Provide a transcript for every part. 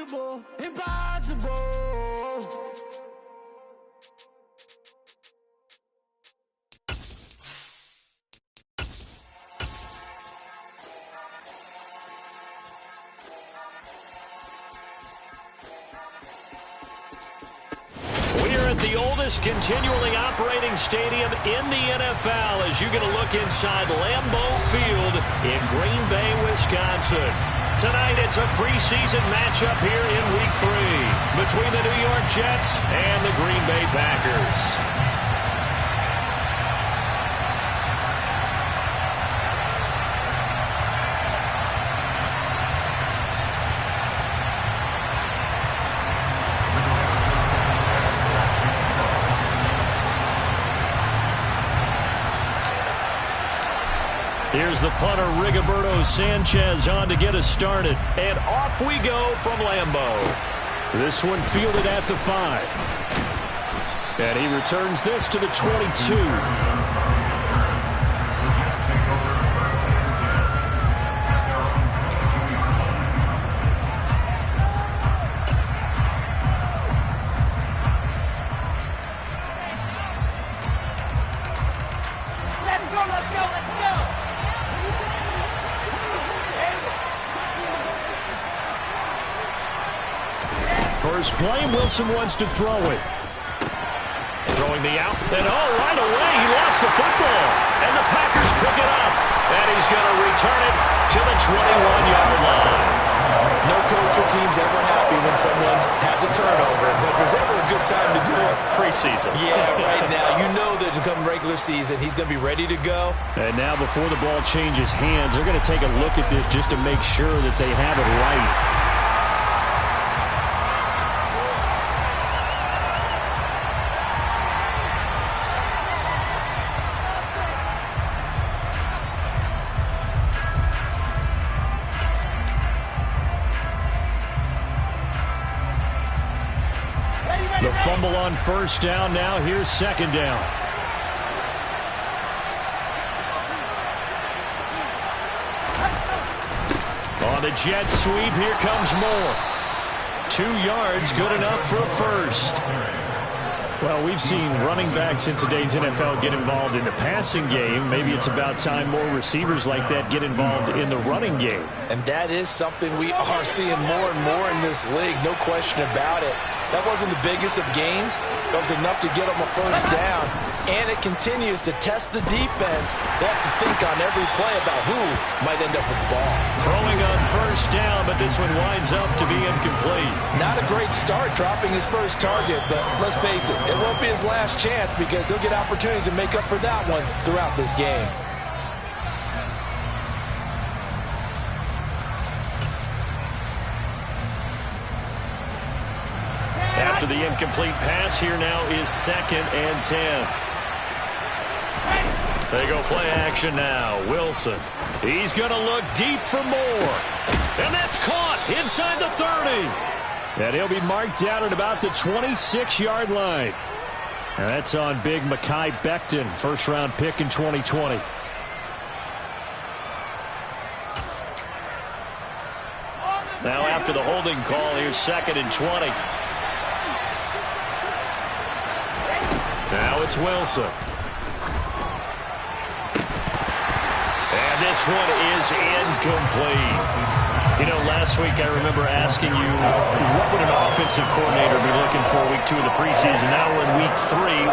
impossible, impossible. At the oldest continually operating stadium in the NFL as you get a look inside Lambeau Field in Green Bay, Wisconsin. Tonight it's a preseason matchup here in Week 3 between the New York Jets and the Green Bay Packers. Here's the punter, Rigoberto Sanchez, on to get us started. And off we go from Lambeau. This one fielded at the 5. And he returns this to the 22. First play, Wilson wants to throw it. Throwing the out, and right away he lost the football. And the Packers pick it up. And he's going to return it to the 21-yard line. No coach or team's ever happy when someone has a turnover. But if there's ever a good time to do it, preseason. Yeah, right now. You know that come regular season, he's going to be ready to go. And now before the ball changes hands, they're going to take a look at this just to make sure that they have it right. The fumble on first down. Now here's second down. On the jet sweep, here comes more. 2 yards, good enough for a first. Well, we've seen running backs in today's NFL get involved in the passing game. Maybe it's about time more receivers like that get involved in the running game. And that is something we are seeing more and more in this league, no question about it. That wasn't the biggest of gains. That was enough to get them a first down. And it continues to test the defense. They have to think on every play about who might end up with the ball. Throwing on first down, but this one winds up to be incomplete. Not a great start dropping his first target, but let's face it, it won't be his last chance because he'll get opportunities to make up for that one throughout this game. After the incomplete pass, here now is 2nd and 10. They go play action now. Wilson. He's going to look deep for more. And that's caught inside the 30. And he'll be marked down at about the 26-yard line. And that's on big Mekhi Becton, first-round pick in 2020. Now after the holding call, here's 2nd and 20. Now it's Wilson. And this one is incomplete. You know, last week I remember asking you, what would an offensive coordinator be looking for week 2 of the preseason? Now we're in week 3.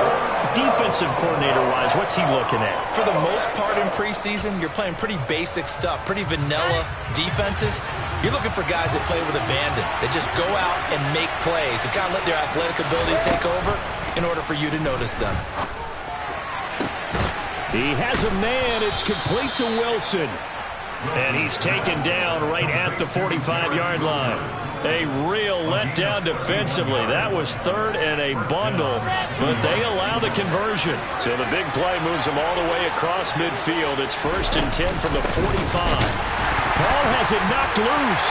Defensive coordinator-wise, what's he looking at? For the most part in preseason, you're playing pretty basic stuff, pretty vanilla defenses. You're looking for guys that play with abandon, that just go out and make plays, and kind of let their athletic ability take over in order for you to notice them. He has a man. It's complete to Wilson. And he's taken down right at the 45-yard line. A real letdown defensively. That was 3rd and a bundle, but they allow the conversion. So the big play moves them all the way across midfield. It's 1st and 10 from the 45. Ball has it knocked loose.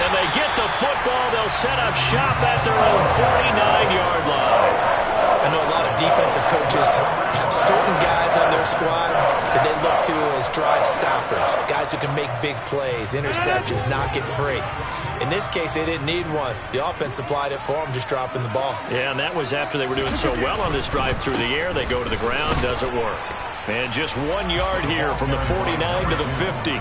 And they get the football. They'll set up shop at their own 49-yard line. I know a lot of defensive coaches have certain guys on their squad that they look to as drive stoppers, guys guys who can make big plays, interceptions, knock it free. In this case, they didn't need one. The offense supplied it for them, just dropping the ball. Yeah, and that was after they were doing so well on this drive through the air. They go to the ground, doesn't work. And just 1 yard here from the 49 to the 50.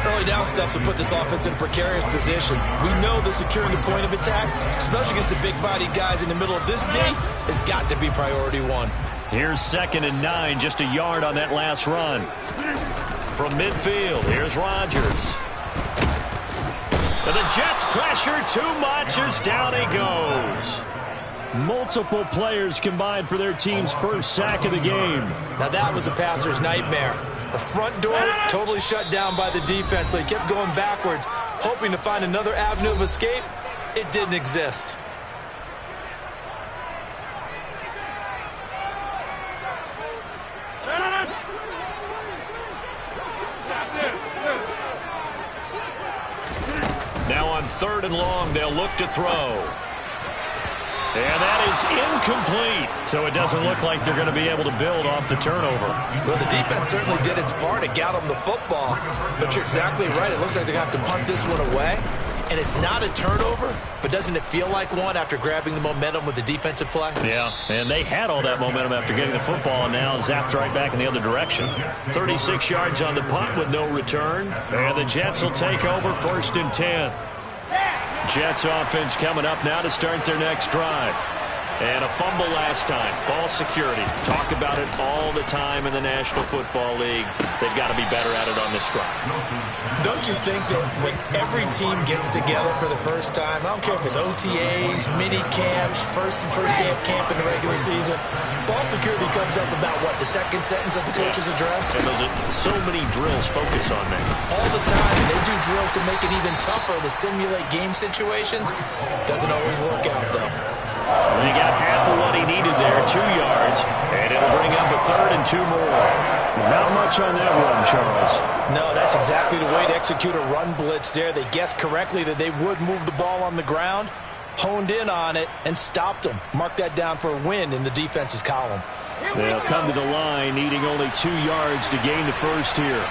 Early down stuff will put this offense in a precarious position. We know that securing the point of attack, especially against the big-bodied guys in the middle of this D, has got to be priority one. Here's 2nd and 9, just a yard on that last run. From midfield, here's Rodgers. And the Jets pressure too much as down he goes. Multiple players combined for their team's first sack of the game. Now that was a passer's nightmare. The front door totally shut down by the defense, so he kept going backwards, hoping to find another avenue of escape. It didn't exist. Now on 3rd and long, they'll look to throw. And that is incomplete. So it doesn't look like they're going to be able to build off the turnover. Well, the defense certainly did its part. It got them the football. But you're exactly right. It looks like they're going to have to punt this one away. And it's not a turnover, but doesn't it feel like one after grabbing the momentum with the defensive play? Yeah, and they had all that momentum after getting the football and now zapped right back in the other direction. 36 yards on the punt with no return. And the Jets will take over 1st and 10. Jets offense coming up now to start their next drive. And a fumble last time. Ball security. Talk about it all the time in the National Football League. They've got to be better at it on this drive. Don't you think that when every team gets together for the first time, I don't care if it's OTAs, mini camps, first day of camp in the regular season, ball security comes up about, what, the second sentence of the coach's address? And those are so many drills focus on that. All the time. And they do drills to make it even tougher to simulate game situations. Doesn't always work out, though. Well, he got half of what he needed there, 2 yards, and it'll bring up a 3rd and 2 more. Not much on that run, Charles. No, that's exactly the way to execute a run blitz there. They guessed correctly that they would move the ball on the ground, honed in on it, and stopped them. Mark that down for a win in the defense's column. They'll come to the line, needing only 2 yards to gain the first here.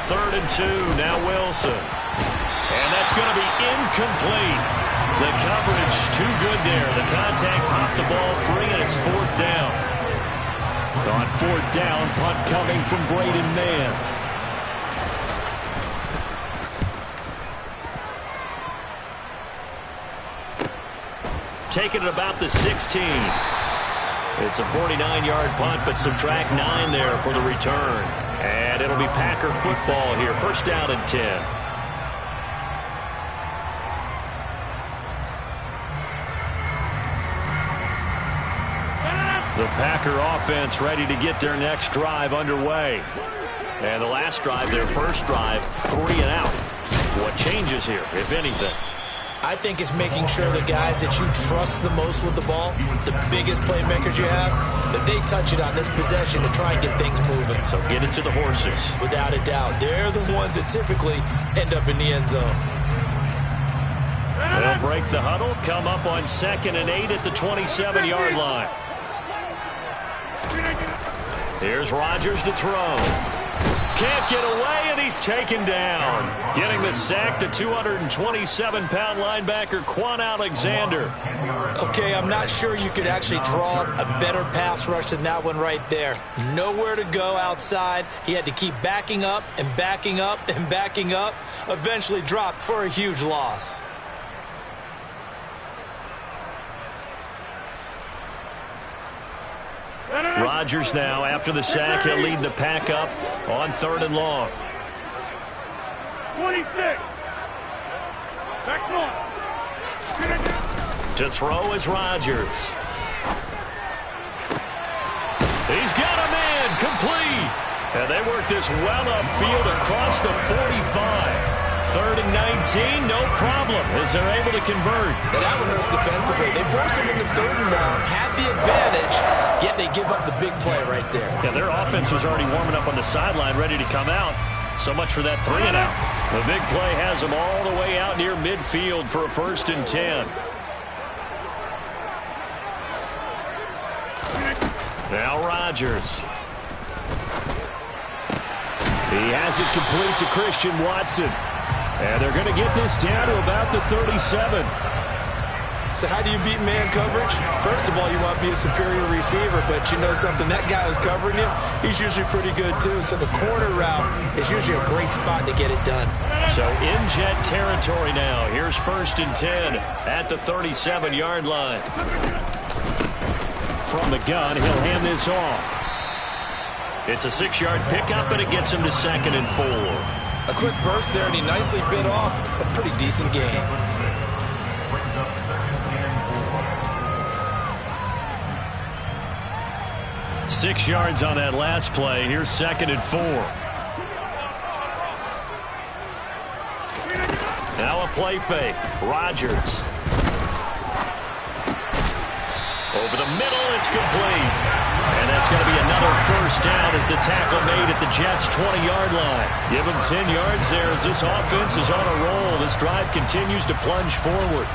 3rd and 2, now Wilson. And that's going to be incomplete. The coverage too good there. The contact popped the ball free, and it's 4th down. On 4th down, punt coming from Braden Mann. Taking it about the 16. It's a 49-yard punt, but subtract 9 there for the return. And it'll be Packer football here. 1st down and 10. The Packer offense ready to get their next drive underway. And the last drive, their first drive, 3 and out. What changes here, if anything? I think it's making sure the guys that you trust the most with the ball, the biggest playmakers you have, that they touch it on this possession to try and get things moving. So get it to the horses. Without a doubt. They're the ones that typically end up in the end zone. They'll break the huddle, come up on 2nd and 8 at the 27-yard line. Here's Rodgers to throw. Can't get away, and he's taken down. Getting the sack, the 227-pound linebacker, Quan Alexander. Okay, I'm not sure you could actually draw a better pass rush than that one right there. Nowhere to go outside. He had to keep backing up and backing up and backing up. Eventually dropped for a huge loss. Rodgers now, after the sack, he'll lead the pack up on 3rd and long. 26. Back one. To throw is Rodgers. He's got a man, complete. And they work this well upfield across the 45. 3rd and 19, no problem, as they're able to convert. Now that one hurts defensively. They force him into 3rd and long, had the advantage, yet they give up the big play right there. Yeah, their offense was already warming up on the sideline, ready to come out. So much for that 3 and out. The big play has them all the way out near midfield for a 1st and 10. Now Rodgers. He has it complete to Christian Watson. And they're going to get this down to about the 37. So how do you beat man coverage? First of all, you want to be a superior receiver, but you know something, that guy who's covering you, he's usually pretty good too. So the corner route is usually a great spot to get it done. So in jet territory now. Here's 1st and 10 at the 37-yard line. From the gun, he'll hand this off. It's a 6-yard pickup, and it gets him to 2nd and 4. A quick burst there, and he nicely bit off a pretty decent gain. Six yards on that last play. Here's 2nd and 4. Now a play fake. Rodgers. Over the middle, it's complete. And that's going to be another 1st down as the tackle made at the Jets' 20-yard line. Give them 10 yards there as this offense is on a roll. This drive continues to plunge forward.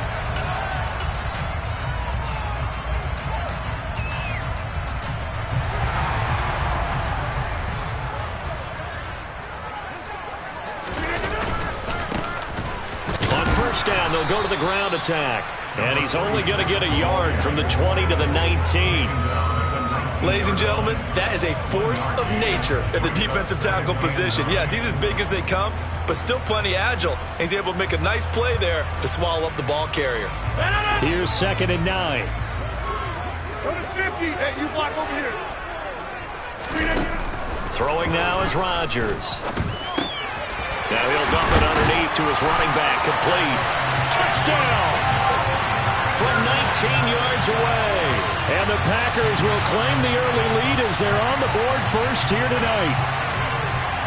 On 1st down, they'll go to the ground attack. And he's only going to get a yard from the 20 to the 19. Ladies and gentlemen, that is a force of nature at the defensive tackle position. Yes, he's as big as they come, but still plenty agile. He's able to make a nice play there to swallow up the ball carrier. Here's 2nd and 9. Go to 50. Hey, you block over here. Throwing now is Rodgers. Now he'll dump it underneath to his running back. Complete. Touchdown! From 19 yards away. And the Packers will claim the early lead as they're on the board first here tonight.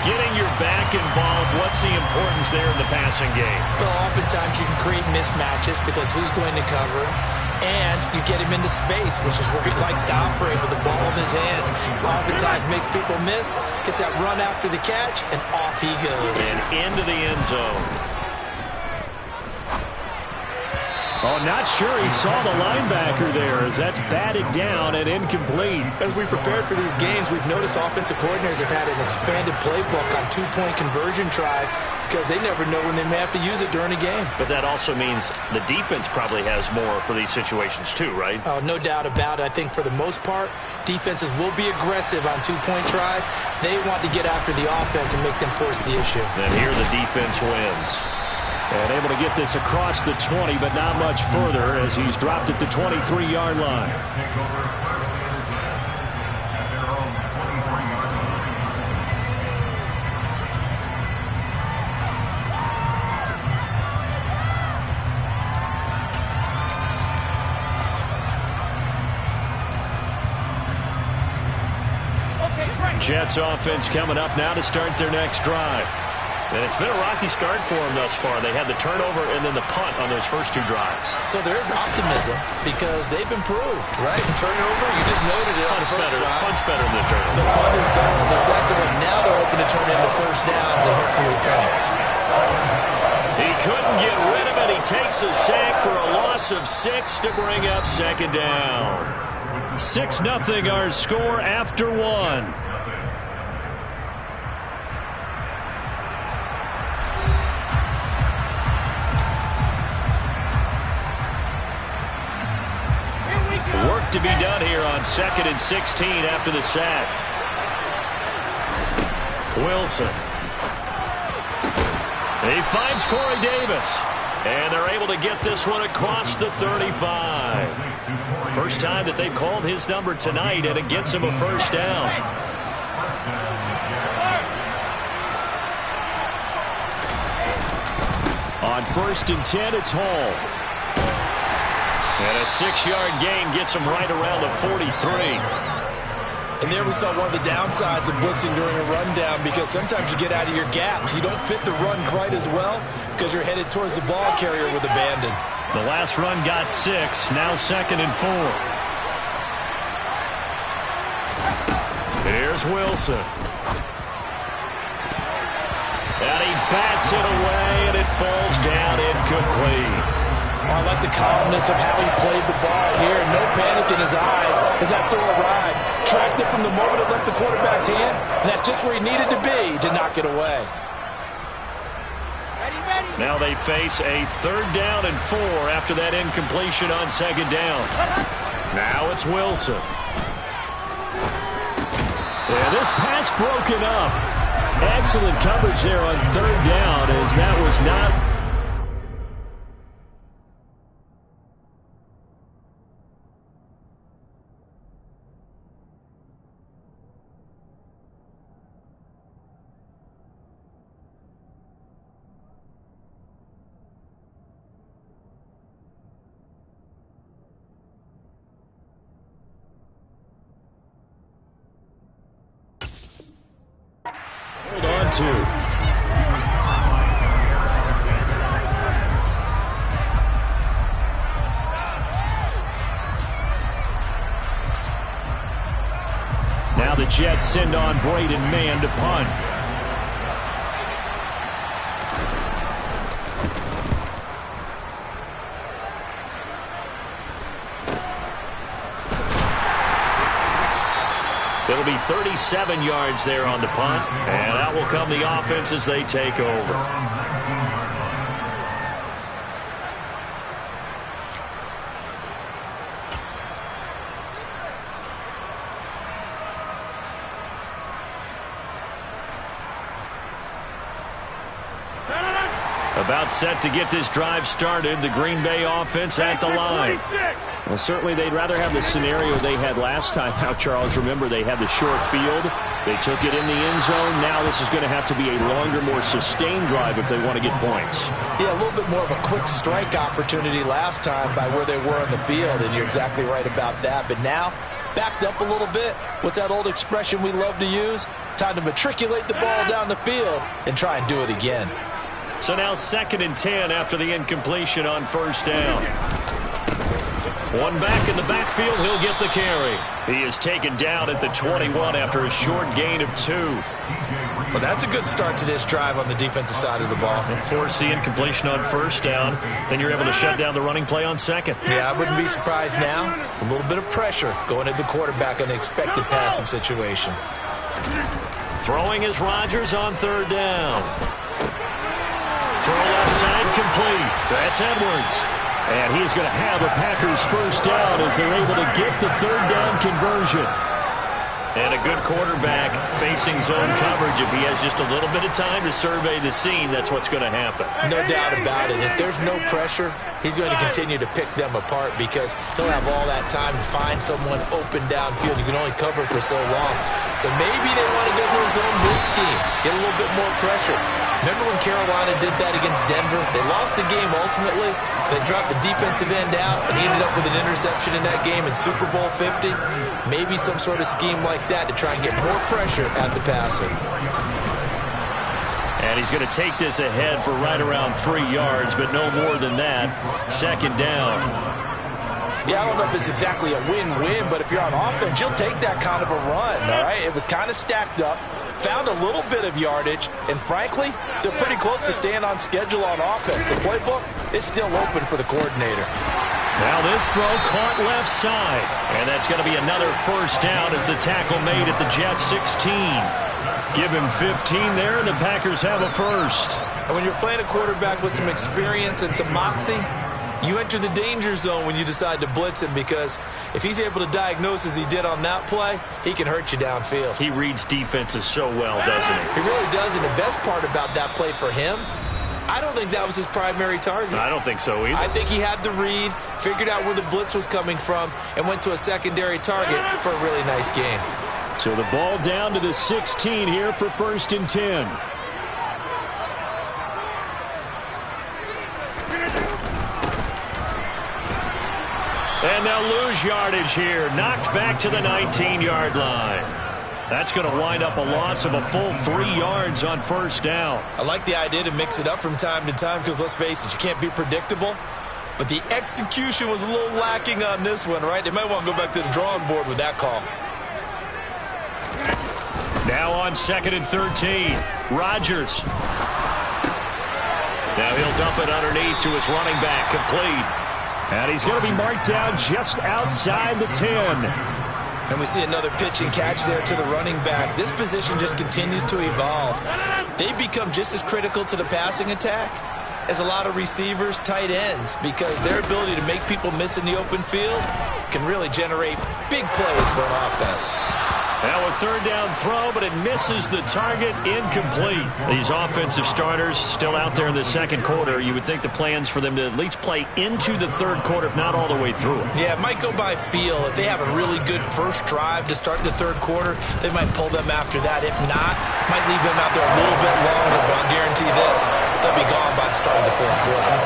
Getting your back involved, what's the importance there in the passing game? Well, oftentimes you can create mismatches because who's going to cover him? And you get him into space, which is where he likes to operate with the ball in his hands. Oftentimes makes people miss, gets that run after the catch, and off he goes. And into the end zone. Oh, not sure he saw the linebacker there as that's batted down and incomplete. As we prepared for these games, we've noticed offensive coordinators have had an expanded playbook on two-point conversion tries because they never know when they may have to use it during a game. But that also means the defense probably has more for these situations too, right? Oh, no doubt about it. I think for the most part, defenses will be aggressive on two-point tries. They want to get after the offense and make them force the issue. And here the defense wins. And able to get this across the 20, but not much further as he's dropped it to 23-yard line. Jets offense coming up now to start their next drive. And it's been a rocky start for them thus far. They had the turnover and then the punt on those first 2 drives. So there is optimism because they've improved, right? Turnover, you just noted it. Punt's better than the turnover. The punt is better on the second one. Now they're hoping to turn into 1st downs and hopefully points. He couldn't get rid of it. He takes a sack for a loss of 6 to bring up 2nd down. 6-0 our score after 1. Work to be done here on 2nd and 16 after the sack. Wilson. He finds Corey Davis. And they're able to get this one across the 35. First time that they've called his number tonight, and it gets him a 1st down. On 1st and 10, it's Hall. And a 6-yard gain gets him right around the 43. And there we saw one of the downsides of blitzing during a rundown because sometimes you get out of your gaps. You don't fit the run quite as well because you're headed towards the ball carrier with abandon. The last run got 6. Now 2nd and 4. Here's Wilson. And he bats it away, and it falls down incomplete. Oh, I like the calmness of how he played the ball here. No panic in his eyes as that throw arrived. Tracked it from the moment it left the quarterback's hand, and that's just where he needed to be to knock it away. Now they face a 3rd down and 4 after that incompletion on 2nd down. Now it's Wilson. Yeah, this pass broken up. Excellent coverage there on 3rd down as that was not... Hold on to. Now the Jets send on Braden Mann to punt. It'll be 37 yards there on the punt, and out will come the offense as they take over. About set to get this drive started, the Green Bay offense at the line. Well, certainly they'd rather have the scenario they had last time. Now, Charles, remember they had the short field. They took it in the end zone. Now this is going to have to be a longer, more sustained drive if they want to get points. Yeah, a little bit more of a quick strike opportunity last time by where they were on the field, and you're exactly right about that. But now, backed up a little bit. What's that old expression we love to use? Time to matriculate the ball down the field and try and do it again. So now 2nd and 10 after the incompletion on 1st down. One back in the backfield, he'll get the carry. He is taken down at the 21 after a short gain of 2. Well, that's a good start to this drive on the defensive side of the ball. Force the incompletion on 1st down. Then you're able to shut down the running play on 2nd. Yeah, I wouldn't be surprised now. A little bit of pressure going at the quarterback in an expected passing situation. Throwing is Rodgers on 3rd down. Throw left side complete. That's Edwards. And he's going to have a Packers 1st down as they're able to get the 3rd down conversion. And a good quarterback facing zone coverage. If he has just a little bit of time to survey the scene, that's what's going to happen. No doubt about it. If there's no pressure, he's going to continue to pick them apart because he'll have all that time to find someone open downfield. You can only cover for so long. So maybe they want to go to a zone blitz scheme, get a little bit more pressure. Remember when Carolina did that against Denver? They lost the game ultimately. They dropped the defensive end out, and he ended up with an interception in that game in Super Bowl 50. Maybe some sort of scheme like that to try and get more pressure at the passer. And he's going to take this ahead for right around 3 yards, but no more than that. 2nd down. Yeah, I don't know if it's exactly a win-win, but if you're on offense, you'll take that kind of a run, all right? It was kind of stacked up, found a little bit of yardage, and frankly, they're pretty close to staying on schedule on offense. The playbook is still open for the coordinator. Now this throw caught left side, and that's going to be another 1st down as the tackle made at the Jets 16. Give him 15 there, and the Packers have a 1st. And when you're playing a quarterback with some experience and some moxie, you enter the danger zone when you decide to blitz him because if he's able to diagnose as he did on that play, he can hurt you downfield. He reads defenses so well, doesn't he? He really does, and the best part about that play for him, I don't think that was his primary target. I don't think so either. I think he had the read, figured out where the blitz was coming from, and went to a secondary target for a really nice game. So the ball down to the 16 here for 1st and 10. And they'll lose yardage here. Knocked back to the 19-yard line. That's going to wind up a loss of a full 3 yards on 1st down. I like the idea to mix it up from time to time because, let's face it, you can't be predictable. But the execution was a little lacking on this one, right? They might want to go back to the drawing board with that call. Now on 2nd and 13. Rodgers. Now he'll dump it underneath to his running back, complete. And he's going to be marked down just outside the 10. And we see another pitch and catch there to the running back. This position just continues to evolve. They become just as critical to the passing attack as a lot of receivers, tight ends, because their ability to make people miss in the open field can really generate big plays for an offense. Now a third down throw, but it misses the target, incomplete. These offensive starters still out there in the second quarter. You would think the plans for them to at least play into the third quarter, if not all the way through. Yeah, it might go by feel. If they have a really good first drive to start the third quarter, they might pull them after that. If not, might leave them out there a little bit longer, but I'll guarantee this, they'll be gone by the start of the fourth quarter.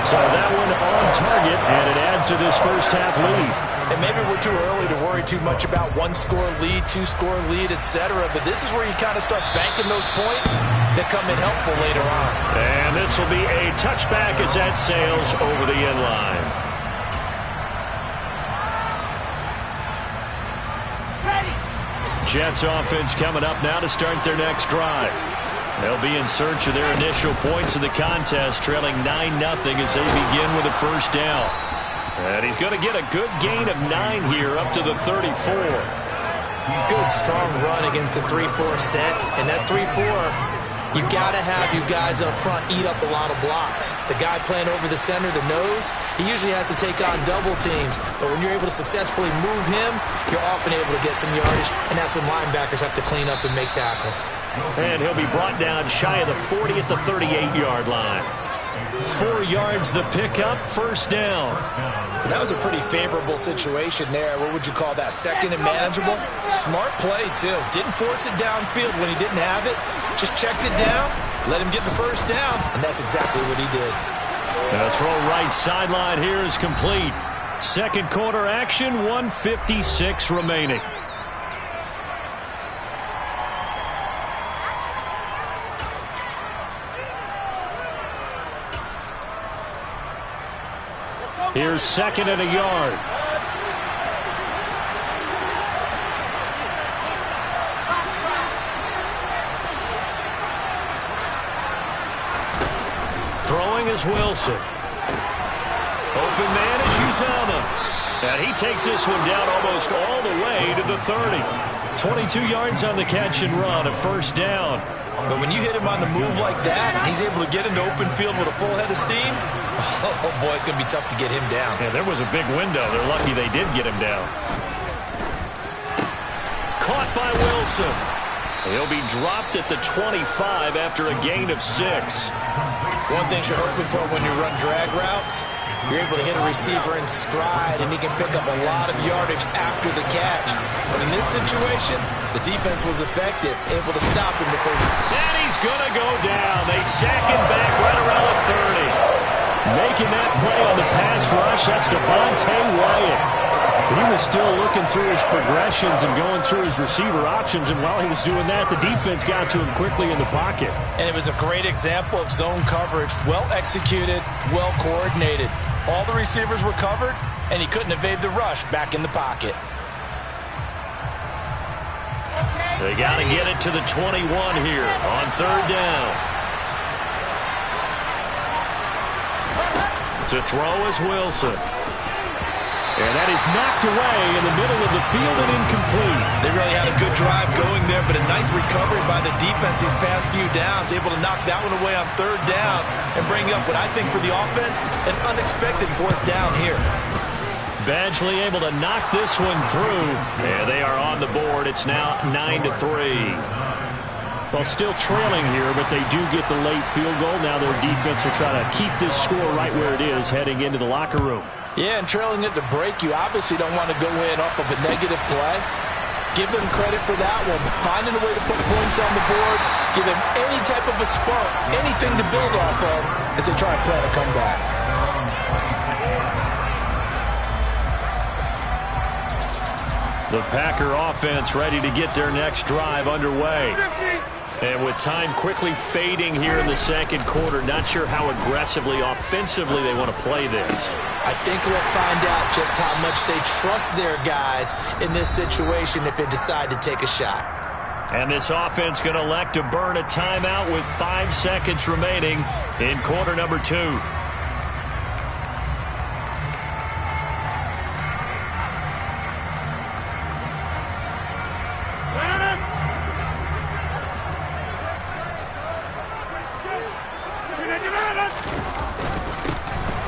So that one on target, and it adds to this first half lead. And maybe we're too early to worry too much about one-score lead, two-score lead, etc. But this is where you kind of start banking those points that come in helpful later on. And this will be a touchback as that sails over the end line. Jets offense coming up now to start their next drive. They'll be in search of their initial points of the contest, trailing 9-0 as they begin with a first down. And he's going to get a good gain of 9 here up to the 34. Good, strong run against the 3-4 set. And that 3-4, you got to have you guys up front eat up a lot of blocks. The guy playing over the center, the nose, he usually has to take on double teams. But when you're able to successfully move him, you're often able to get some yardage. And that's when linebackers have to clean up and make tackles. And he'll be brought down shy of the 40 at the 38-yard line. 4 yards the pickup, first down. That was a pretty favorable situation there. What would you call that? Second and manageable? Smart play, too. Didn't force it downfield when he didn't have it. Just checked it down, let him get the first down, and that's exactly what he did. The throw right sideline here is complete. Second quarter action, 1:56 remaining. Here's second and a yard. Throwing is Wilson. Open man is Uzama. And he takes this one down almost all the way to the 30. 22 yards on the catch and run, a first down. But when you hit him on the move like that, and he's able to get into open field with a full head of steam, oh boy, it's going to be tough to get him down. Yeah, there was a big window. They're lucky they did get him down. Caught by Wilson. He'll be dropped at the 25 after a gain of 6. One thing you're hoping for when you run drag routes, you're able to hit a receiver in stride, and he can pick up a lot of yardage after the catch. But in this situation, the defense was effective, able to stop him before he... And he's going to go down. They sack him back right around the 30. Making that play on the pass rush, that's Devontae Wyatt. He was still looking through his progressions and going through his receiver options, and while he was doing that, the defense got to him quickly in the pocket. And it was a great example of zone coverage, well executed, well coordinated. All the receivers were covered, and he couldn't evade the rush back in the pocket. They got to get it to the 21 here on third down. To throw is Wilson. And that is knocked away in the middle of the field and incomplete. They really had a good drive going there, but a nice recovery by the defense these past few downs, able to knock that one away on third down and bring up what I think for the offense, an unexpected fourth down here. Badgley able to knock this one through. And they are on the board. It's now 9-3. Well, still trailing here, but they do get the late field goal. Now their defense will try to keep this score right where it is heading into the locker room. Yeah, and trailing at the break, you obviously don't want to go in off of a negative play. Give them credit for that one. Finding a way to put points on the board, give them any type of a spark, anything to build off of as they try to plan a comeback. The Packer offense ready to get their next drive underway. And with time quickly fading here in the second quarter, not sure how aggressively, offensively they want to play this. I think we'll find out just how much they trust their guys in this situation if they decide to take a shot. And this offense going to elect to burn a timeout with 5 seconds remaining in quarter number 2.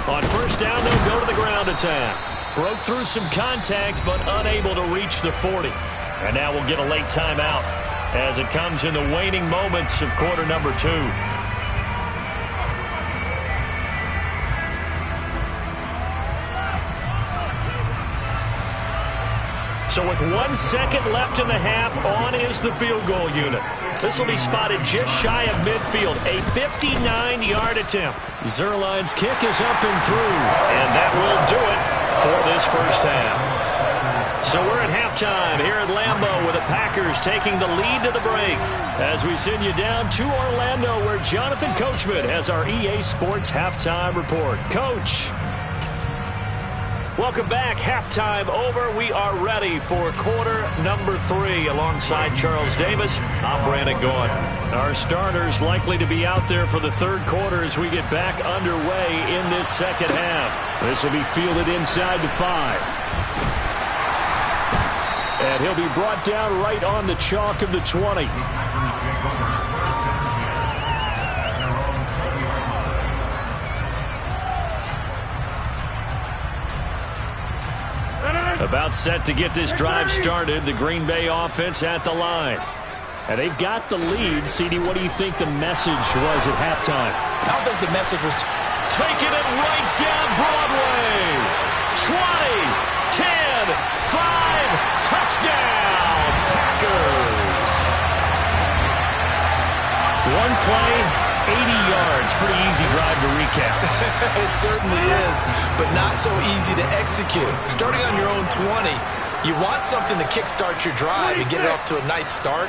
On first down, they'll go to the ground attack. Broke through some contact, but unable to reach the 40. And now we'll get a late timeout as it comes in the waning moments of quarter number 2. So with 1 second left in the half, on is the field goal unit. This will be spotted just shy of midfield, a 59-yard attempt. Zerline's kick is up and through, and that will do it for this first half. So we're at halftime here at Lambeau with the Packers taking the lead to the break as we send you down to Orlando where Jonathan Coachman has our EA Sports halftime report. Coach. Welcome back. Halftime over. We are ready for quarter number 3 alongside Charles Davis. I'm Brandon Gaudin. Our starters likely to be out there for the third quarter as we get back underway in this second half. This will be fielded inside the 5. And he'll be brought down right on the chalk of the 20. About set to get this drive started, the Green Bay offense at the line. And they've got the lead. CD, what do you think the message was at halftime? I don't think the message was taking it right down Broadway. 20, 10, 5, touchdown, Packers. One play, 80 yards. Pretty easy drive to recap. It certainly is, but not so easy to execute. Starting on your own 20, you want something to kickstart your drive and get it off to a nice start.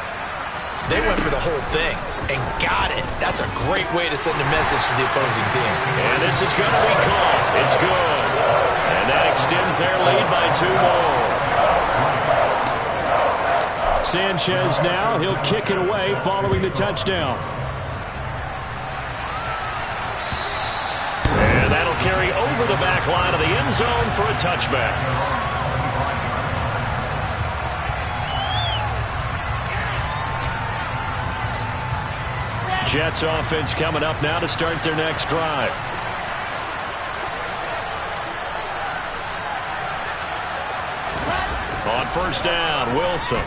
They went for the whole thing and got it. That's a great way to send a message to the opposing team. And this is going to be called. It's good. And that extends their lead by 2 more. Sanchez now, he'll kick it away following the touchdown. And that'll carry over the back line of the end zone for a touchback. Jets offense coming up now to start their next drive. On first down, Wilson.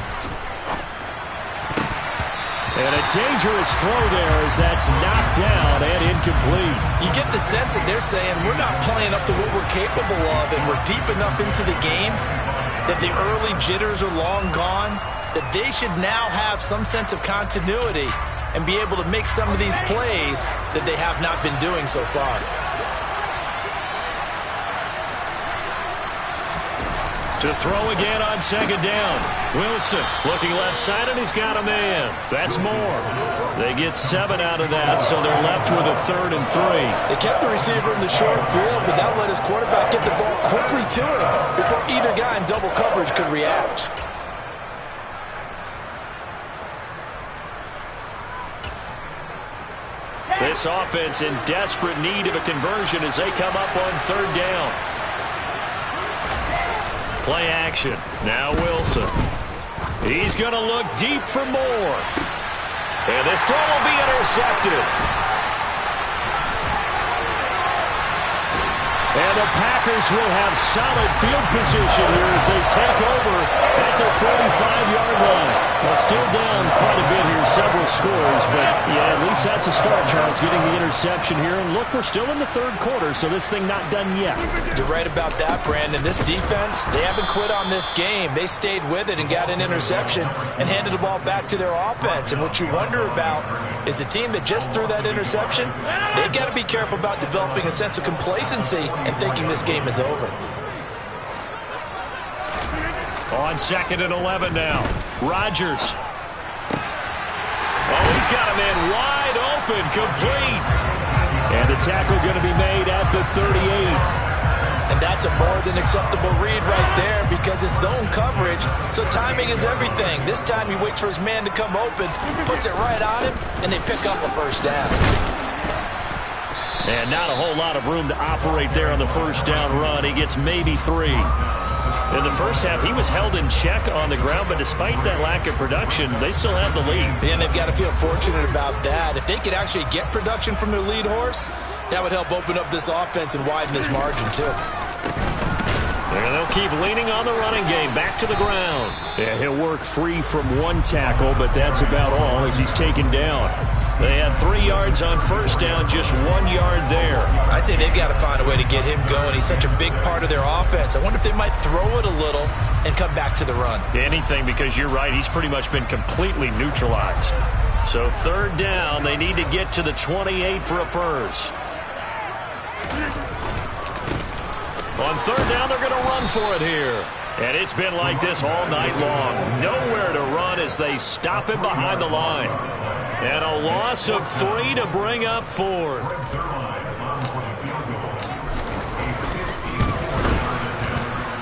And a dangerous throw there as that's knocked down and incomplete. You get the sense that they're saying we're not playing up to what we're capable of and we're deep enough into the game that the early jitters are long gone, that they should now have some sense of continuity and be able to make some of these plays that they have not been doing so far. To throw again on second down. Wilson looking left side, and he's got a man. That's more. They get 7 out of that, so they're left with a 3rd and 3. They kept the receiver in the short field, but that let his quarterback get the ball quickly to him before either guy in double coverage could react. This offense in desperate need of a conversion as they come up on 3rd down. Play action. Now Wilson. He's going to look deep for more. And this throw will be intercepted. And the Packers will have solid field position here as they take over at their 45-yard line. Well, still down quite a bit here, several scores, but yeah, at least that's a start, Charles, getting the interception here. And look, we're still in the 3rd quarter, so this thing not done yet. You're right about that, Brandon. This defense, they haven't quit on this game. They stayed with it and got an interception and handed the ball back to their offense. And what you wonder about is the team that just threw that interception, they've got to be careful about developing a sense of complacency and thinking this game is over. On 2nd and 11 now. Rodgers. Oh, he's got a man wide open, complete. And the tackle going to be made at the 38. And That's a more than acceptable read right there because it's zone coverage, so timing is everything. This time he waits for his man to come open, puts it right on him, and they pick up a first down. And not a whole lot of room to operate there on the first down run. He gets maybe 3. In the first half, he was held in check on the ground, but despite that lack of production, they still have the lead. And they've got to feel fortunate about that. If they could actually get production from their lead horse, that would help open up this offense and widen this margin, too. And they'll keep leaning on the running game. Back to the ground. Yeah, he'll work free from one tackle, but that's about all as he's taken down. They had 3 yards on first down, just 1 yard there. I'd say they've got to find a way to get him going. He's such a big part of their offense. I wonder if they might throw it a little and come back to the run. Anything, because you're right. He's pretty much been completely neutralized. So third down, they need to get to the 28 for a first. On third down, they're going to run for it here. And it's been like this all night long. Nowhere to run as they stop him behind the line. And a loss of 3 to bring up 4th.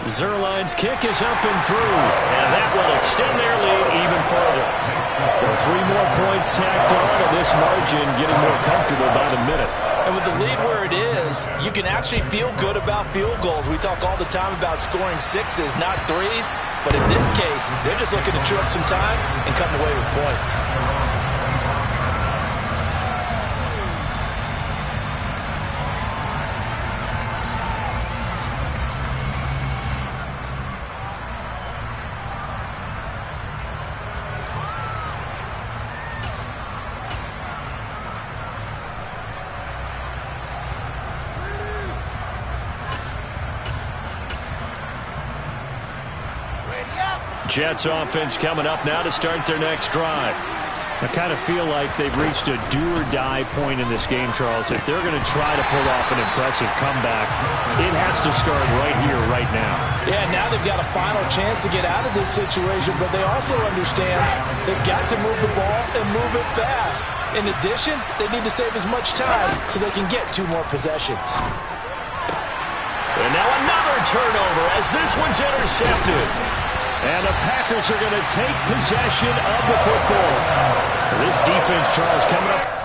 Zerline's kick is up and through. And that will extend their lead even further. Well, 3 more points tacked on, and this margin getting more comfortable by the minute. And with the lead where it is, you can actually feel good about field goals. We talk all the time about scoring 6s, not 3s. But in this case, they're just looking to chew up some time and come away with points. Jets offense coming up now to start their next drive. I kind of feel like they've reached a do-or-die point in this game, Charles. If they're going to try to pull off an impressive comeback, it has to start right here, right now. Yeah, now they've got a final chance to get out of this situation, but they also understand they've got to move the ball and move it fast. In addition, they need to save as much time so they can get 2 more possessions. And now another turnover as this one's intercepted. And the Packers are going to take possession of the football. This defense, Charles, coming up.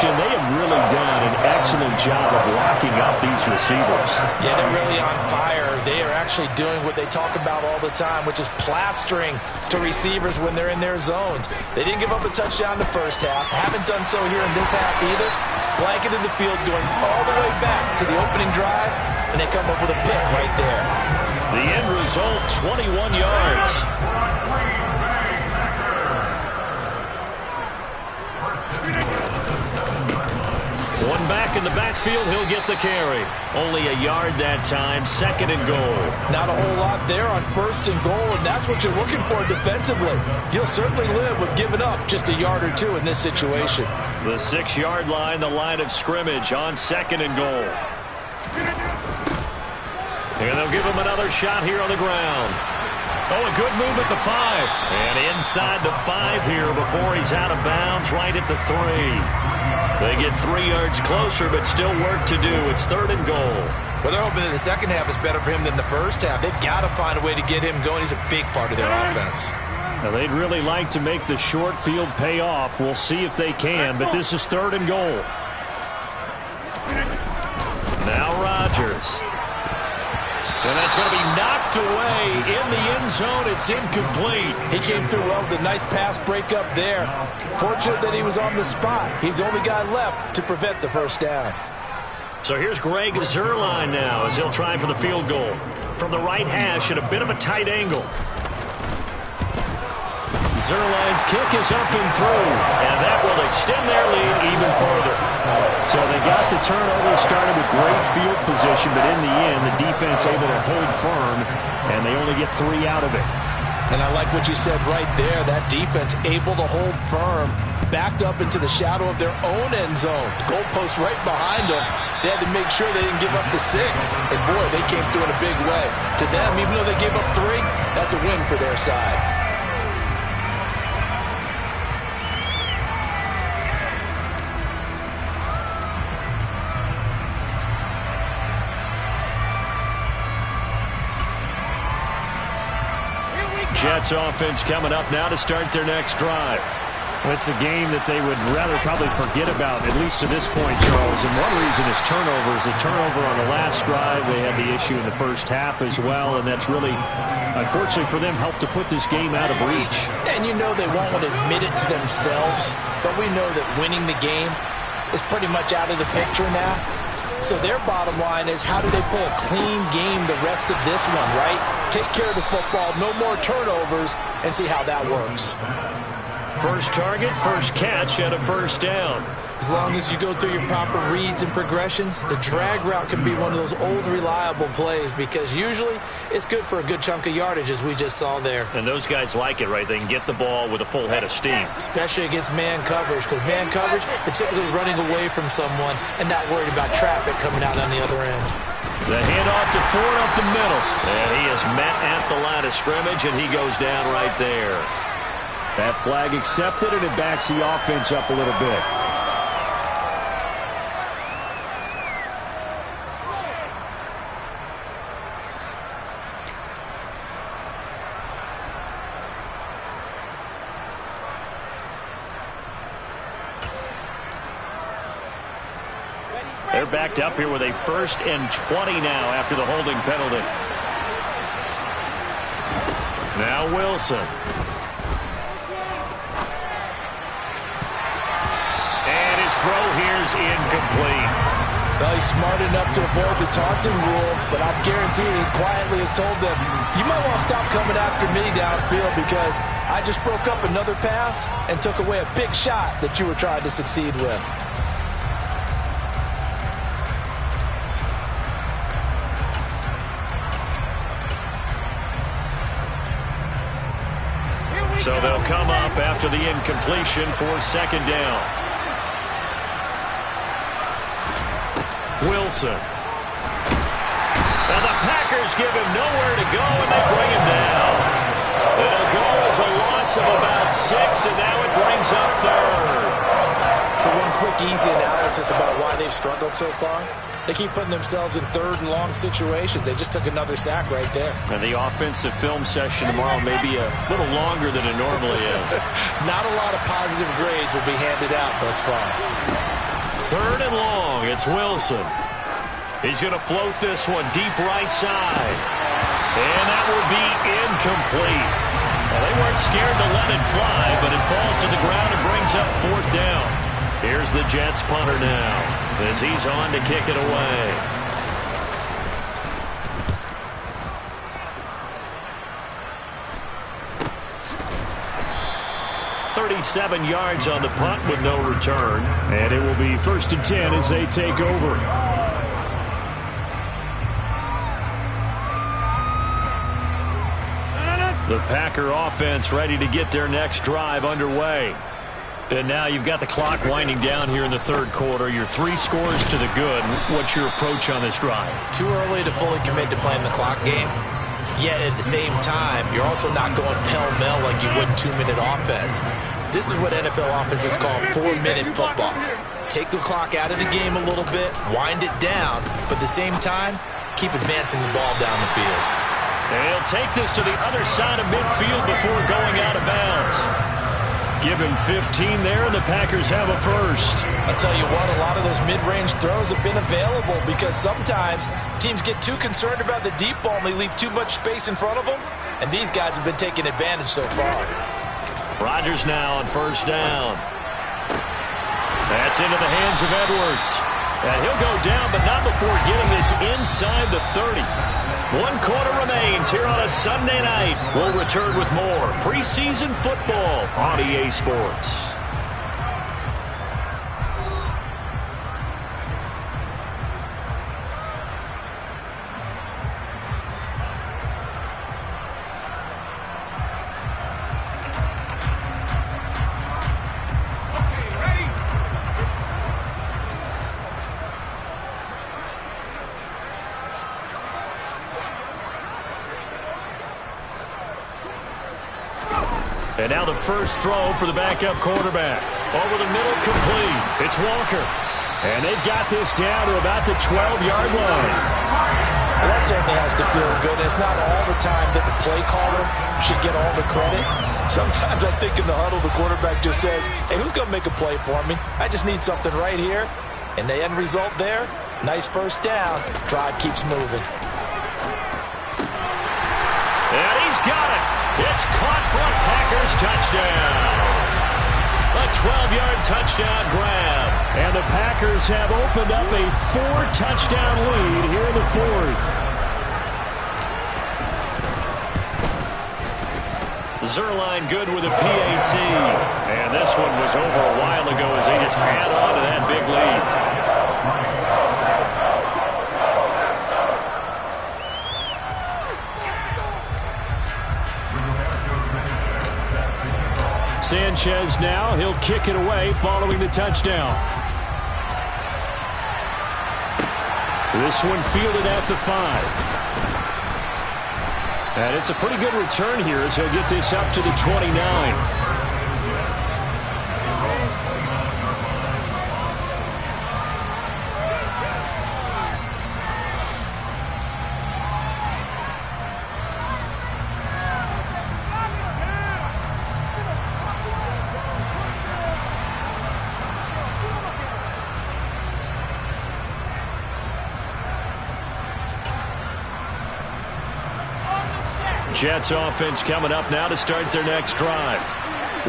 They have really done an excellent job of locking up these receivers. Yeah, they're really on fire. They are actually doing what they talk about all the time, which is plastering to receivers when they're in their zones. They didn't give up a touchdown the first half. Haven't done so here in this half either. Blanketed the field going all the way back to the opening drive, and they come up with a pick right there. The end result, 21 yards. One back in the backfield, he'll get the carry. Only a yard that time, 2nd and goal. Not a whole lot there on 1st and goal, and that's what you're looking for defensively. You'll certainly live with giving up just a yard or 2 in this situation. The 6-yard line, the line of scrimmage on 2nd and goal. And they'll give him another shot here on the ground. Oh, a good move at the 5. And inside the 5 here before he's out of bounds, right at the 3. They get 3 yards closer, but still work to do. It's 3rd and goal. Well, they're hoping that the second half is better for him than the first half. They've got to find a way to get him going. He's a big part of their offense. Now, they'd really like to make the short field pay off. We'll see if they can, but this is 3rd and goal. Now Rodgers. And that's going to be knocked away in the end zone. It's incomplete. He came through well with a nice pass breakup there. Fortunate that he was on the spot. He's the only guy left to prevent the first down. So here's Greg Zuerlein now as he'll try for the field goal. From the right hash at a bit of a tight angle. Zerline's kick is up and through, and that will extend their lead even further. So they got the turnover started with great field position, but in the end, the defense able to hold firm, and they only get 3 out of it. And I like what you said right there. That defense able to hold firm, backed up into the shadow of their own end zone. Goalpost right behind them. They had to make sure they didn't give up the 6. And boy, they came through in a big way. To them, even though they gave up 3, that's a win for their side. Jets offense coming up now to start their next drive. Well, it's a game that they would rather probably forget about, at least to this point, Charles. And one reason is turnovers. A turnover on the last drive. They had the issue in the first half as well, and that's really, unfortunately for them, helped to put this game out of reach. And you know they won't want to admit it to themselves, but we know that winning the game is pretty much out of the picture now. So their bottom line is, how do they play a clean game the rest of this one, right? Take care of the football, no more turnovers, and see how that works. First target, first catch, and a first down. As long as you go through your proper reads and progressions, the drag route can be one of those old reliable plays because usually it's good for a good chunk of yardage, as we just saw there. And those guys like it, right? They can get the ball with a full head of steam. Especially against man coverage, because man coverage, they're typically running away from someone and not worried about traffic coming out on the other end. The handoff to Ford up the middle. And he is met at the line of scrimmage, and he goes down right there. That flag accepted, and it backs the offense up a little bit. They're backed up here with a 1st and 20 now after the holding penalty. Now Wilson. And his throw here is incomplete. Well, he's smart enough to avoid the taunting rule, but I guarantee he quietly has told them, you might want to stop coming after me downfield because I just broke up another pass and took away a big shot that you were trying to succeed with. So they'll come up after the incompletion for 2nd down. Wilson. And the Packers give him nowhere to go, and they bring him down. It'll go as a loss of about 6, and now it brings up 3rd. So one quick, easy analysis about why they've struggled so far. They keep putting themselves in 3rd and long situations. They just took another sack right there. And the offensive film session tomorrow may be a little longer than it normally is. Not a lot of positive grades will be handed out thus far. 3rd and long. It's Wilson. He's going to float this one deep right side. And that will be incomplete. Well, they weren't scared to let it fly, but it falls to the ground and brings up 4th down. Here's the Jets punter now as he's on to kick it away. "37 yards on the punt with no return. And it will be 1st and 10 as they take over. The Packer offense ready to get their next drive underway. And now you've got the clock winding down here in the 3rd quarter. Your 3 scores to the good. What's your approach on this drive? Too early to fully commit to playing the clock game. Yet at the same time, you're also not going pell-mell like you would 2-minute offense. This is what NFL offenses call 4-minute football. Take the clock out of the game a little bit, wind it down, but at the same time, keep advancing the ball down the field. And he'll take this to the other side of midfield before going out of bounds. Give him 15 there, and the Packers have a first. I'll tell you what, a lot of those mid-range throws have been available because sometimes teams get too concerned about the deep ball and they leave too much space in front of them, and these guys have been taking advantage so far. Rodgers now on 1st down. That's into the hands of Edwards. And he'll go down, but not before getting this inside the 30. 1 quarter remains here on a Sunday night. We'll return with more preseason football on EA Sports. And now the first throw for the backup quarterback. Over the middle, complete. It's Walker. And they've got this down to about the 12-yard line. Well, that certainly has to feel good. It's not all the time that the play caller should get all the credit. Sometimes I think in the huddle, the quarterback just says, hey, who's going to make a play for me? I just need something right here. And the end result there, nice first down. Drive keeps moving. And he's got it. It's caught for a Packers touchdown. A 12-yard touchdown grab. And the Packers have opened up a 4-touchdown lead here in the fourth. Zerline good with a PAT. And this one was over a while ago as they just add on to that big lead. Sanchez now, he'll kick it away following the touchdown. This one fielded at the 5. And it's a pretty good return here as he'll get this up to the 29. Jets offense coming up now to start their next drive.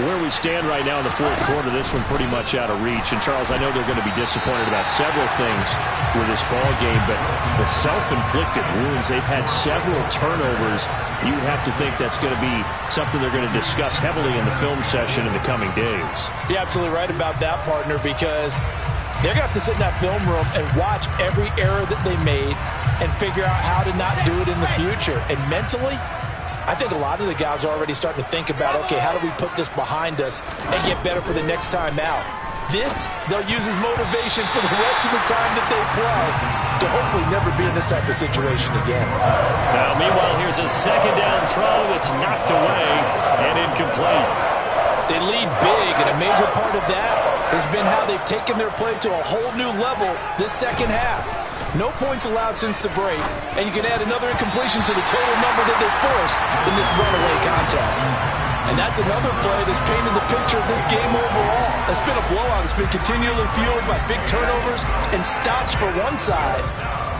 Where we stand right now in the fourth quarter, this one pretty much out of reach. And, Charles, I know they're going to be disappointed about several things with this ball game, but the self-inflicted wounds, they've had several turnovers. You have to think that's going to be something they're going to discuss heavily in the film session in the coming days. You're absolutely right about that, partner, because they're going to have to sit in that film room and watch every error that they made and figure out how to not do it in the future. And mentally, I think a lot of the guys are already starting to think about, okay, how do we put this behind us and get better for the next time out? This, they'll use as motivation for the rest of the time that they play to hopefully never be in this type of situation again. Now, meanwhile, here's a second down throw that's knocked away and incomplete. They lead big, and a major part of that has been how they've taken their play to a whole new level this second half. No points allowed since the break, and you can add another incompletion to the total number that they forced in this runaway contest. And that's another play that's painted the picture of this game overall. It's been a blowout. It's been continually fueled by big turnovers and stops for one side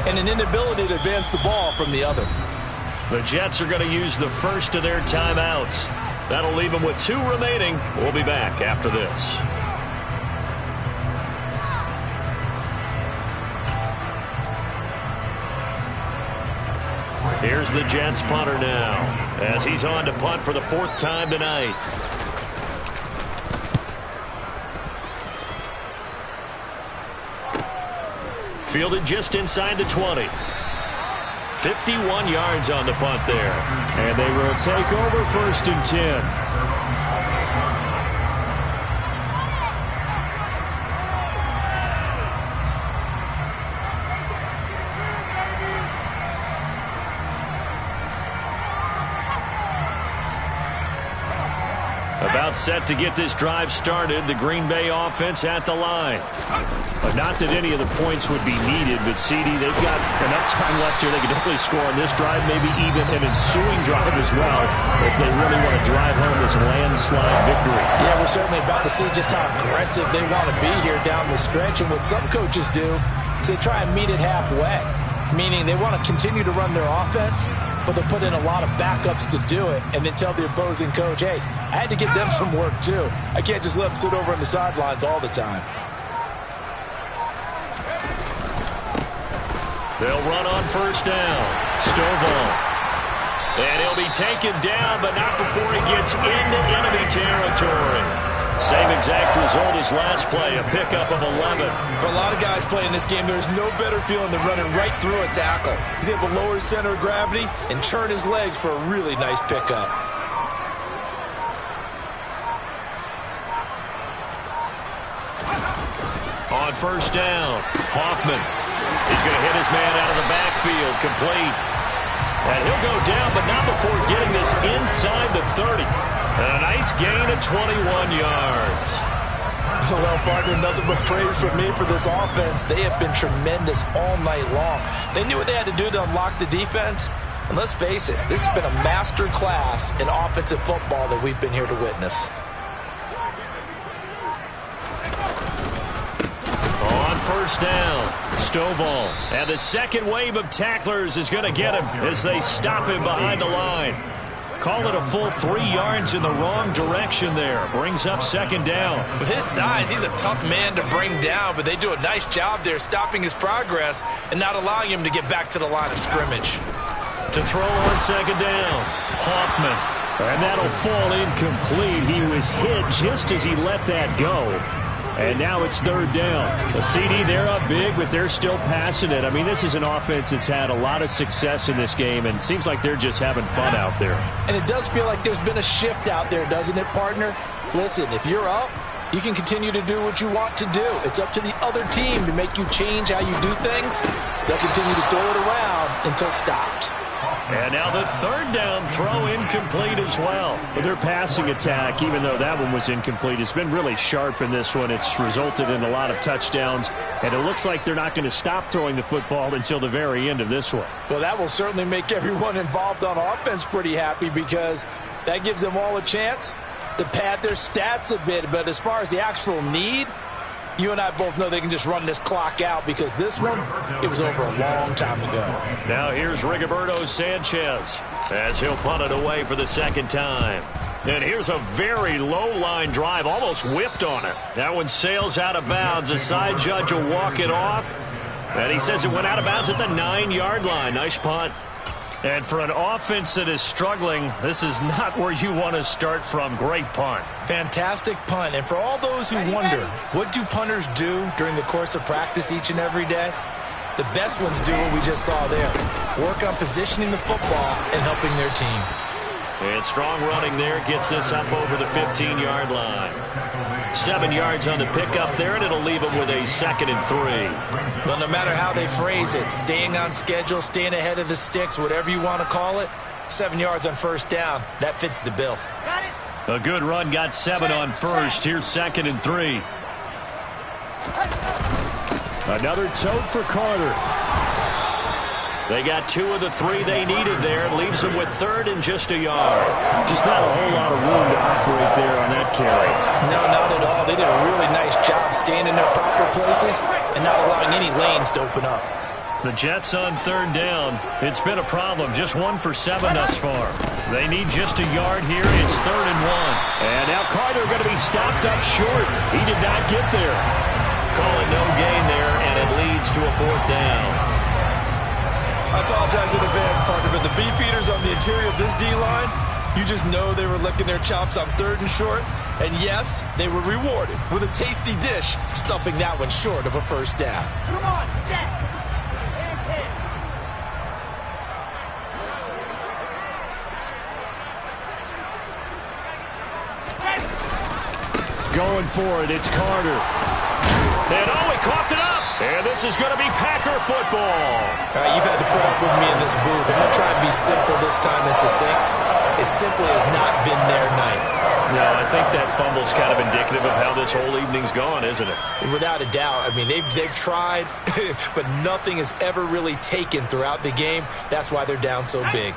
and an inability to advance the ball from the other. The Jets are going to use the first of their timeouts. That'll leave them with 2 remaining. We'll be back after this. Here's the Jets punter now as he's on to punt for the 4th time tonight. Fielded just inside the 20. 51 yards on the punt there. And they will take over 1st and 10. About set to get this drive started. The Green Bay offense at the line. Not that any of the points would be needed, but CD, they've got enough time left here. They can definitely score on this drive, maybe even an ensuing drive as well, if they really want to drive home this landslide victory. Yeah, we're certainly about to see just how aggressive they want to be here down the stretch. And what some coaches do is they try and meet it halfway, meaning they want to continue to run their offense, but they'll put in a lot of backups to do it and then tell the opposing coach, hey, I had to give them some work too. I can't just let them sit over on the sidelines all the time. They'll run on first down. Stovall. And he'll be taken down, but not before he gets into enemy territory. Same exact result as last play, a pickup of 11. For a lot of guys playing this game, there's no better feeling than running right through a tackle. He's able to lower his center of gravity and churn his legs for a really nice pickup. On first down, Hoffman. He's going to hit his man out of the backfield, complete. And he'll go down, but not before getting this inside the 30. And a nice gain of 21 yards. Well, partner, nothing but praise from me for this offense. They have been tremendous all night long. They knew what they had to do to unlock the defense. And let's face it, this has been a master class in offensive football that we've been here to witness. On first down, Stovall. And the second wave of tacklers is going to get him as they stop him behind the line. Call it a full 3 yards in the wrong direction there. Brings up second down. With his size, he's a tough man to bring down, but they do a nice job there stopping his progress and not allowing him to get back to the line of scrimmage. To throw on second down, Hoffman. And that'll fall incomplete. He was hit just as he let that go. And now it's third down. The CD, they're up big, but they're still passing it. I mean, this is an offense that's had a lot of success in this game, and it seems like they're just having fun out there. And it does feel like there's been a shift out there, doesn't it, partner? Listen, if you're up, you can continue to do what you want to do. It's up to the other team to make you change how you do things. They'll continue to throw it around until stopped. And now the third down throw incomplete as well. But their passing attack, even though that one was incomplete, has been really sharp in this one. It's resulted in a lot of touchdowns, and it looks like they're not going to stop throwing the football until the very end of this one. Well, that will certainly make everyone involved on offense pretty happy because that gives them all a chance to pad their stats a bit. But as far as the actual need, you and I both know they can just run this clock out because this one, it was over a long time ago. Now here's Rigoberto Sanchez as he'll punt it away for the second time. And here's a very low-line drive, almost whiffed on it. That one sails out of bounds. The side judge will walk it off. And he says it went out of bounds at the 9-yard line. Nice punt. And for an offense that is struggling, this is not where you want to start from. Great punt. Fantastic punt. And for all those who wonder, what do punters do during the course of practice each and every day? The best ones do what we just saw there. Work on positioning the football and helping their team. And strong running there gets this up over the 15-yard line. 7 yards on the pickup there, and it'll leave them with a 2nd and 3. Well, no matter how they phrase it, staying on schedule, staying ahead of the sticks, whatever you want to call it, 7 yards on first down, that fits the bill. A good run got 7 on first. Here's 2nd and 3. Another tote for Carter. They got 2 of the 3 they needed there. It leaves them with 3rd and just a yard. Just not a whole lot of room to operate there on that carry. No, not at all. They did a really nice job staying in their proper places and not allowing any lanes to open up. The Jets on 3rd down. It's been a problem. Just 1 for 7 thus far. They need just a yard here. It's 3rd and 1. And now Carter going to be stopped up short. He did not get there. Call it no gain there, and it leads to a 4th down. I apologize in advance, partner, but the beefeaters on the interior of this D-line, you just know they were licking their chops on 3rd and short. And yes, they were rewarded with a tasty dish, stuffing that one short of a first down. Come on, set. Going for it, it's Carter. And oh, he coughed it up. And this is going to be Packer football. All right, you've had to put up with me in this booth. I'm going to try and be simple this time and succinct. It simply has not been their night. No, I think that fumble's kind of indicative of how this whole evening's gone, isn't it? Without a doubt. I mean, they've tried, but nothing has ever really taken throughout the game. That's why they're down so big.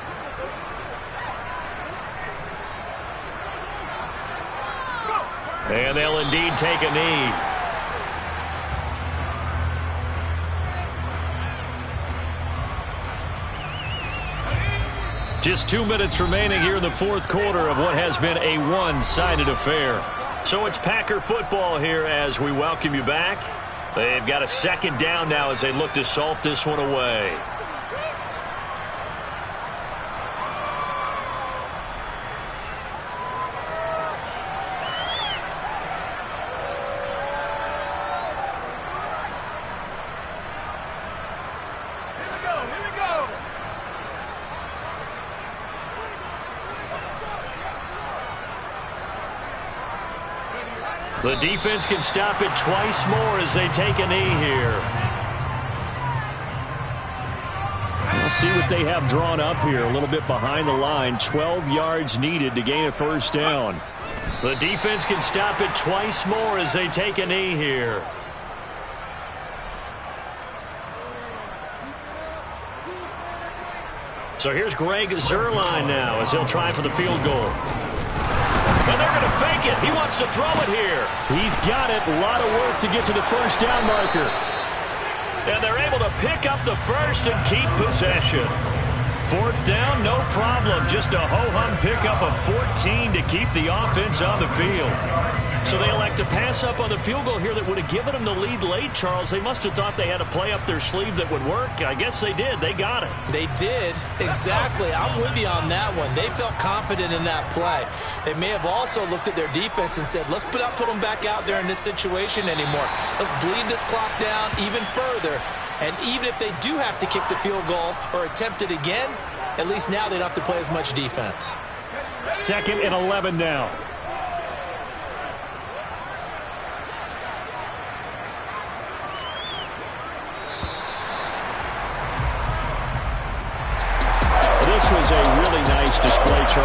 And they'll indeed take a knee. Just 2 minutes remaining here in the 4th quarter of what has been a one-sided affair. So it's Packer football here as we welcome you back. They've got a second down now as they look to salt this one away. The defense can stop it twice more as they take a knee here. We'll see what they have drawn up here. A little bit behind the line. 12 yards needed to gain a first down. The defense can stop it twice more as they take a knee here. So here's Greg Zuerlein now as he'll try for the field goal. And they're going to fake it. He wants to throw it here. He's got it. A lot of work to get to the first down marker. And they're able to pick up the first and keep possession. Fourth down, no problem. Just a ho-hum pickup of 14 to keep the offense on the field. So they elect to pass up on the field goal here that would have given them the lead late, Charles. They must have thought they had a play up their sleeve that would work. I guess they did. They got it. They did. Exactly. I'm with you on that one. They felt confident in that play. They may have also looked at their defense and said, let's put them back out there in this situation anymore. Let's bleed this clock down even further. And even if they do have to kick the field goal or attempt it again, at least now they don't have to play as much defense. 2nd and 11 now. This was a really nice display, Charles.